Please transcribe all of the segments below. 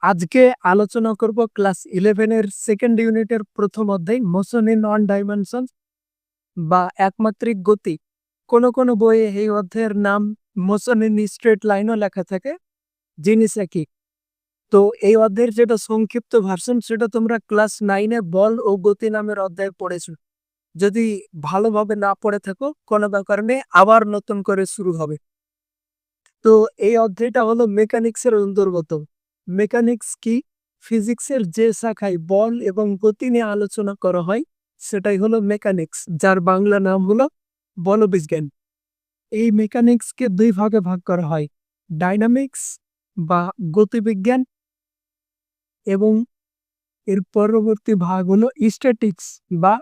আজকে আলোচনা করব ক্লাস 11 এর সেকেন্ড ইউনিটের প্রথম অধ্যায় মোশন ইন ওয়ান ডাইমেনশন বা একমাত্রিক গতি। কোনো কোনো বইয়ে এই অধ্যায়ের নাম মোশন ইন স্ট্রেট লাইনও লেখা থাকে, জিনিস একই। তো এই অধ্যায়ের যেটা সংক্ষিপ্ত ভার্সন সেটা তোমরা ক্লাস 9-এ বল ও গতি নামের অধ্যায় পড়েছো। যদি ভালোভাবে না পড়ে থাকো কোনো ব্যাপার নেই, আবার নতুন করে শুরু হবে। তো এই অধ্যায়টা হলো মেকানিক্সের অন্তর্গত। মেকানিক্স কি? ফিজিক্সের যে শাখায় বল এবং গতি নিয়ে আলোচনা করা হয় সেটাই হলো মেকানিক্স, যার বাংলা নাম হলো বলবিজ্ঞান। এই মেকানিক্সকে দুই ভাগে ভাগ করা হয়, ডাইনামিক্স বা গতিবিজ্ঞান এবং এর পরবর্তী ভাগ হলো স্ট্যাটিক্স বা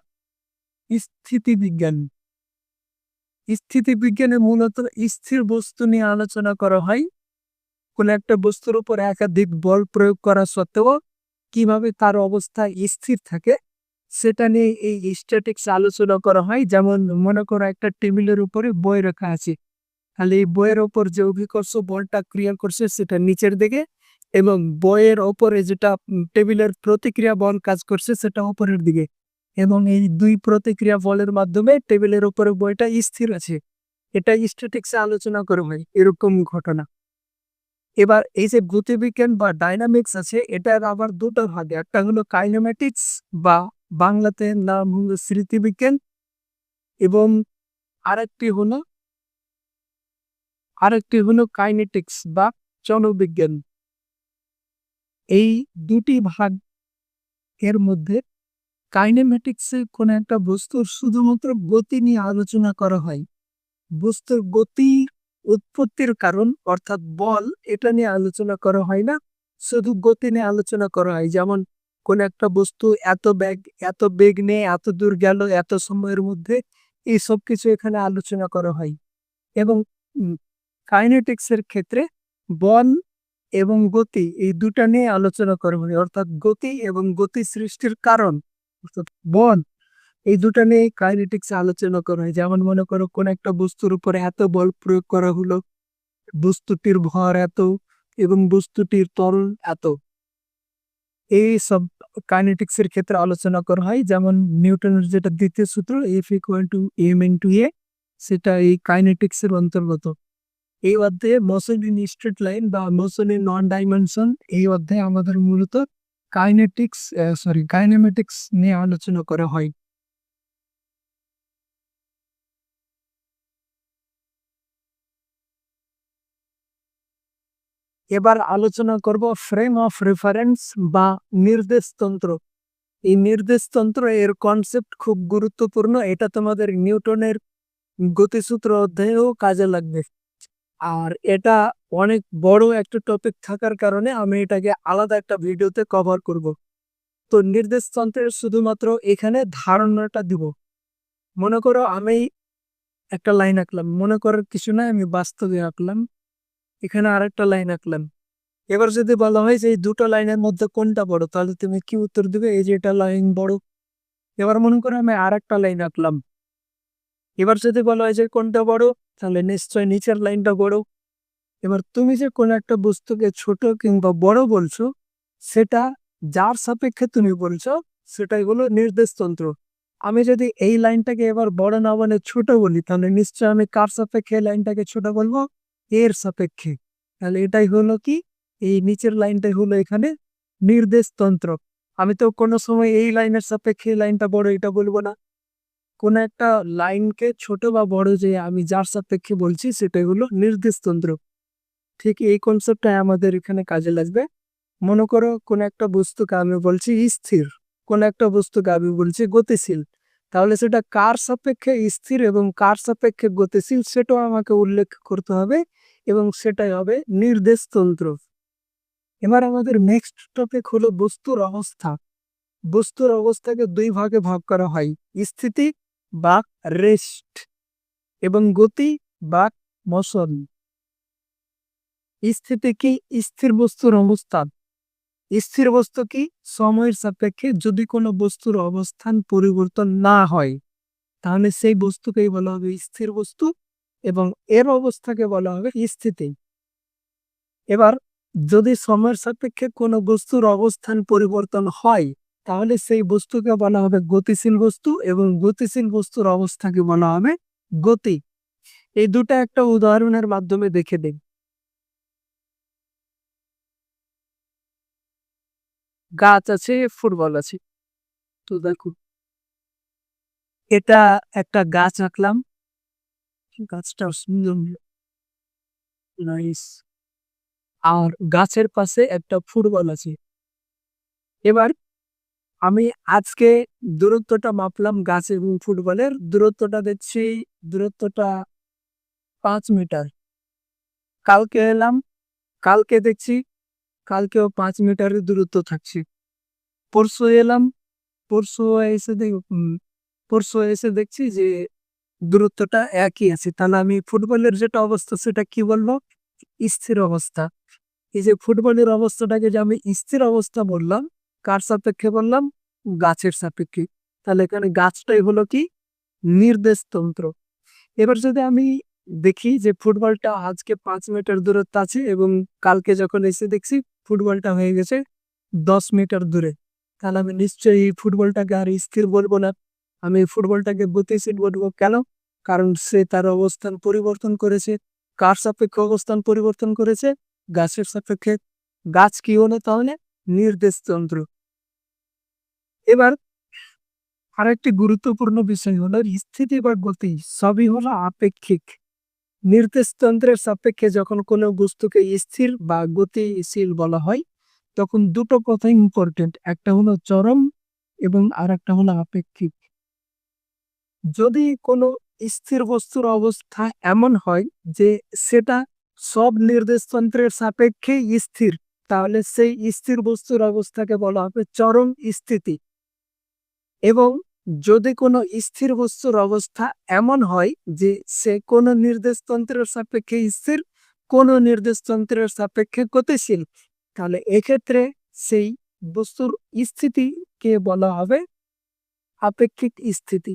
স্থিতিবিজ্ঞান। স্থিতিবিজ্ঞানে মূলত স্থির বস্তু নিয়ে আলোচনা করা হয়। কোনো একটা বস্তুর উপর একাধিক বল প্রয়োগ করা সত্ত্বেও কিভাবে তার অবস্থা স্থির থাকে সেটা নিয়ে এই স্ট্যাটিক্স আলোচনা করা হয়। যেমন মনে করো একটা টেবিলের উপরে বই রাখা আছে, তাহলে এই বইয়ের ওপর যে অভিকর্ষ বলটা ক্রিয়া করছে সেটা নিচের দিকে, এবং বইয়ের ওপরে যেটা টেবিলের প্রতিক্রিয়া বল কাজ করছে সেটা উপরের দিকে, এবং এই দুই প্রতিক্রিয়া বলের মাধ্যমে টেবিলের উপরে বইটা স্থির আছে। এটা স্ট্যাটিক্সে আলোচনা করা হয় এরকম ঘটনা। এবার এই যে গতিবিজ্ঞান বা ডাইনামিক্স আছে, এটার আবার দুটো ভাগে, একটা হলো কাইনেমেটিক্স বা বাংলাতে নাম হলো স্মৃতিবিজ্ঞান, এবং আরেকটি হলো কাইনেটিক্স বা চলবিজ্ঞান। এই দুটি ভাগ এর মধ্যে কাইনেমেটিক্সে কোনো একটা বস্তুর শুধুমাত্র গতি নিয়ে আলোচনা করা হয়। বস্তুর গতি উৎপত্তির কারণ অর্থাৎ বল, এটা নিয়ে আলোচনা করা হয় না, শুধু গতি নিয়ে আলোচনা করা হয়। যেমন কোন একটা বস্তু এত বেগ নিয়ে এত দূর গেল এত সময়ের মধ্যে, এই সব কিছু এখানে আলোচনা করা হয়। এবং কাইনেটিক্স এর ক্ষেত্রে বল এবং গতি এই দুটা নিয়ে আলোচনা করা হয়, অর্থাৎ গতি এবং গতি সৃষ্টির কারণ অর্থাৎ বল, এই দুটা নিয়ে কাইনেটিক্স আলোচনা করা হয়। যেমন মনে করো কোন একটা বস্তুর উপরে এত বল প্রয়োগ করা হলো, বস্তুটির ভর এত এবং বস্তুটির ত্বরণ এত, এই সব কাইনেটিক্স এর ক্ষেত্রে আলোচনা করা হয়। যেমন নিউটনের যেটা দ্বিতীয় সূত্র F=m×a, সেটা এই কাইনেটিক্স এর অন্তর্গত। এই অধ্যায়ে মোশন ইন স্ট্রেট লাইন বা মোশন ইন নন ডাইমেনশন, এই অধ্যায়ে আমাদের মূলত কাইনেমেটিক্স নিয়ে আলোচনা করা হয়। এবার আলোচনা করব ফ্রেম অফ রেফারেন্স বা নির্দেশতন্ত্র। এই নির্দেশতন্ত্র এর কনসেপ্ট খুব গুরুত্বপূর্ণ, এটা তোমাদের নিউটনের গতিসূত্র অধ্যায়েও কাজে লাগবে। আর এটা অনেক বড় একটা টপিক থাকার কারণে আমি এটাকে আলাদা একটা ভিডিওতে কভার করব। তো নির্দেশতন্ত্রের শুধুমাত্র এখানে ধারণাটা দিব। মনে করো আমি একটা লাইন আঁকলাম, মনে করার কিছু নাই, আমি বাস্তবে আঁকলাম, এখানে আরেকটা লাইন আঁকলাম। এবার যদি বলা হয় যে এই দুটো লাইনের মধ্যে কোনটা বড়, তাহলে তুমি কি উত্তর দিবে? এই যে এটা লাইন বড়। এবার মনে করো আমি আরেকটা লাইন আঁকলাম, এবার যদি বলা হয় যে কোনটা বড়, তাহলে নিশ্চয় নিচের লাইনটা বড়। এবার তুমি যে কোনো একটা বস্তুকে ছোট কিংবা বড় বলছো, সেটা যার সাপেক্ষে তুমি বলছো সেটাই হলো নির্দেশতন্ত্র। আমি যদি এই লাইনটাকে এবার বড় না মানে ছোট বলি, তাহলে নিশ্চয় আমি কার সাপেক্ষে এই লাইনটাকে ছোট বলবো? এর সাপেক্ষে। তাহলে এটাই হলো কি, এই নিচের লাইনটাই হলো এখানে নির্দেশতন্ত্র। আমি তো কোনো সময় এই লাইনের সাপেক্ষে এই লাইনটা বড় এটা বলবো না। কোন একটা লাইনকে ছোট বা বড় যে আমি যার সাপেক্ষে বলছি সেটাই হলো নির্দেশতন্ত্র। ঠিক এই কনসেপ্টটাই আমাদের এখানে কাজে লাগবে। মনে করো কোন একটা বস্তুকে আমি বলছি স্থির, কোন একটা বস্তুকে আমি বলছি গতিশীল, তাহলে সেটা কার সাপেক্ষে স্থির এবং কার সাপেক্ষে গতিশীল সেটাও আমাকে উল্লেখ করতে হবে, এবং সেটাই হবে নির্দেশতন্ত্র। এবার আমাদের নেক্সট টপিক হলো বস্তুর অবস্থা। বস্তুর অবস্থাকে দুই ভাগে ভাগ করা হয়, স্থিতি বা রেস্ট এবং গতি বা মোশন। স্থিতি কি? স্থির বস্তুর অবস্থান। স্থির বস্তু কি? সময়ের সাপেক্ষে যদি কোনো বস্তুর অবস্থান পরিবর্তন না হয় তাহলে সেই বস্তুকেই বলা হবে স্থির বস্তু, এবং এর অবস্থাকে বলা হবে স্থিতি। এবার যদি সময়ের সাপেক্ষে কোনো বস্তুর অবস্থান পরিবর্তন হয় তাহলে সেই বস্তুকে বলা হবে গতিশীল বস্তু এবং গতিশীল বস্তুর অবস্থাকে বলা হবে গতি। এই দুটো একটা উদাহরণের মাধ্যমে দেখে দিন। গাছ আছে, ফুটবল আছে। তো দেখো, এটা একটা গাছ আঁকলাম, গাছটা সুন্দর, নাইস। আর গাছের পাশে একটা ফুটবল আছে। এবার আমি আজকে দূরত্বটা মাপলাম, গাছ এবং ফুটবলের দূরত্বটা দেখছি, দূরত্বটা 5 মিটার। কালকে এলাম, কালকে দেখছি কালকেও 5 মিটারের দূরত্ব থাকছে। পরশু এলাম, পরশু এসে পরশু এসে দেখছি যে দূরত্বটা একই আছে। তাহলে আমি ফুটবলের যেটা অবস্থা সেটা কি বলবো? স্থির অবস্থা। এই যে ফুটবলের অবস্থাটাকে যে আমি স্থির অবস্থা বললাম, কার সাপেক্ষে বললাম? গাছের সাপেক্ষে। তাহলে এখানে গাছটাই হলো কি? নির্দেশ তন্ত্র। এবার যদি আমি দেখি যে ফুটবলটা আজকে 5 মিটার দূরত্ব আছে এবং কালকে যখন এসে দেখছি ফুটবলটা হয়ে গেছে 10 মিটার দূরে, তাহলে আমি নিশ্চয়ই এই ফুটবলটাকে আর স্থির বলবো না, আমি এই ফুটবলটাকে গতিশীল বলবো। কেন? কারণ সে তার অবস্থান পরিবর্তন করেছে। কার সাপেক্ষে অবস্থান পরিবর্তন করেছে? গাছের সাপেক্ষে। গাছ কি হলো তাহলে? নির্দেশ তন্ত্র। এবার আরেকটি গুরুত্বপূর্ণ বিষয় হলো স্থিতি বা গতি সবই হলো আপেক্ষিক। নির্দেশতন্ত্রের সাপেক্ষে যখন কোনো বস্তুকে স্থির বা গতিশীল বলা হয় তখন দুটো কথা ইম্পর্টেন্ট, একটা হলো চরম এবং আর একটা হলো আপেক্ষিক। যদি কোনো স্থির বস্তুর অবস্থা এমন হয় যে সেটা সব নির্দেশতন্ত্রের সাপেক্ষে স্থির, তাহলে সেই স্থির বস্তুর অবস্থাকে বলা হবে চরম স্থিতি। এবং যদি কোনো স্থির বস্তুর অবস্থা এমন হয় যে সে কোনো নির্দেশতন্ত্রের সাপেক্ষে স্থির, কোনো নির্দেশতন্ত্রের সাপেক্ষে গতিশীল, তাহলে এক্ষেত্রে সেই বস্তুর স্থিতিকে বলা হবে আপেক্ষিক স্থিতি।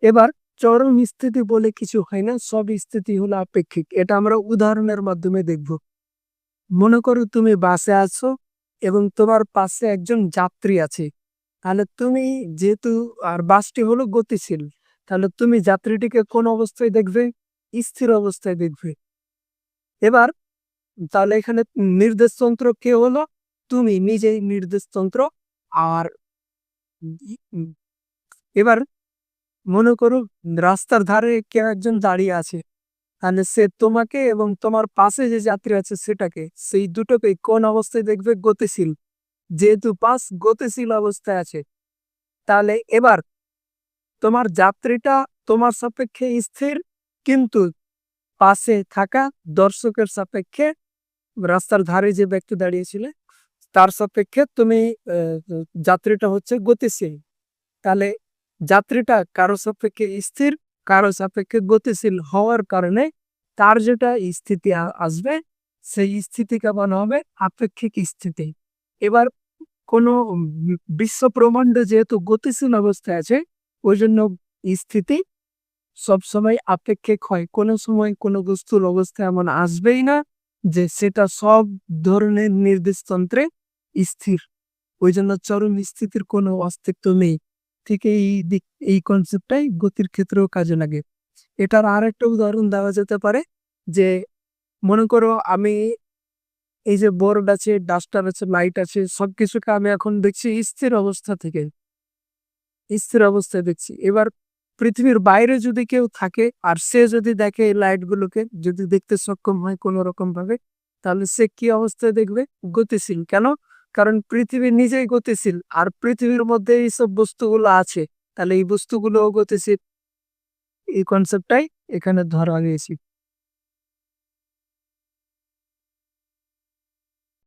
এবার চরম স্থিতি বলে কিছু হয় না, সব স্থিতি হলো আপেক্ষিক। এটা আমরা উদাহরণের মাধ্যমে দেখব। মনে করো তুমি বাসে আছো এবং তোমার পাশে একজন যাত্রী আছে, তাহলে তুমি যেহেতু আর বাসটি হলো গতিশীল, তাহলে তুমি যাত্রীটিকে কোন অবস্থায় দেখবে? স্থির অবস্থায় দেখবে। এবার তাহলে এখানে নির্দেশতন্ত্র কে হলো? তুমি নিজেই নির্দেশতন্ত্র। আর উম, এবার মনে করো রাস্তার ধারে কেউ একজন দাঁড়িয়ে আছে, তাহলে সে তোমাকে এবং তোমার পাশে যে যাত্রী আছে সেটাকে, সেই দুটোকে কোন অবস্থায় দেখবে? গতিশীল। যেহেতু পাশ গতিশীল অবস্থায় আছে, তাহলে এবার তোমার যাত্রীটা তোমার সাপেক্ষে স্থির, কিন্তু পাশে থাকা দর্শকের সাপেক্ষে, রাস্তার ধারে যে ব্যক্তি দাঁড়িয়েছিল তার সাপেক্ষে তুমি যাত্রীটা হচ্ছে গতিশীল। তাহলে যাত্রীটা কারো সাপেক্ষে স্থির, কারো সাপেক্ষে গতিশীল হওয়ার কারণে তার যেটা স্থিতি আসবে সেই স্থিতিকে বলা হবে আপেক্ষিক স্থিতি। এবার কোনো বিশ্ব ব্রহ্মাণ্ড যেহেতু গতিশীল অবস্থায় আছে, ওই জন্য স্থিতি সবসময় আপেক্ষিক হয়। কোনো সময় কোনো বস্তুর অবস্থা এমন আসবেই না যে সেটা সব ধরনের নির্দেশতন্ত্রে স্থির। ওই জন্য চরম স্থিতির কোনো অস্তিত্ব নেই। ঠিক এই কনসেপ্টটাই গতির ক্ষেত্রেও কাজে লাগে। এটার আর একটা উদাহরণ দেওয়া যেতে পারে যে মনে করো আমি এই যে বোর্ড আছে, ডাস্টার আছে, লাইট আছে, সবকিছুকে আমি এখন দেখছি স্থির অবস্থা থেকে, স্থির অবস্থায় দেখছি। এবার পৃথিবীর বাইরে যদি কেউ থাকে আর সে যদি দেখে এই লাইটগুলোকে, যদি দেখতে সক্ষম হয় কোনো রকম ভাবে, তাহলে সে কি অবস্থায় দেখবে? গতিশীল। কেন? কারণ পৃথিবী নিজেই গতিশীল আর পৃথিবীর মধ্যে এইসব বস্তুগুলো আছে, তাহলে এই বস্তুগুলোও গতিশীল। এই কনসেপ্টটাই এখানে ধরা হয়েছে।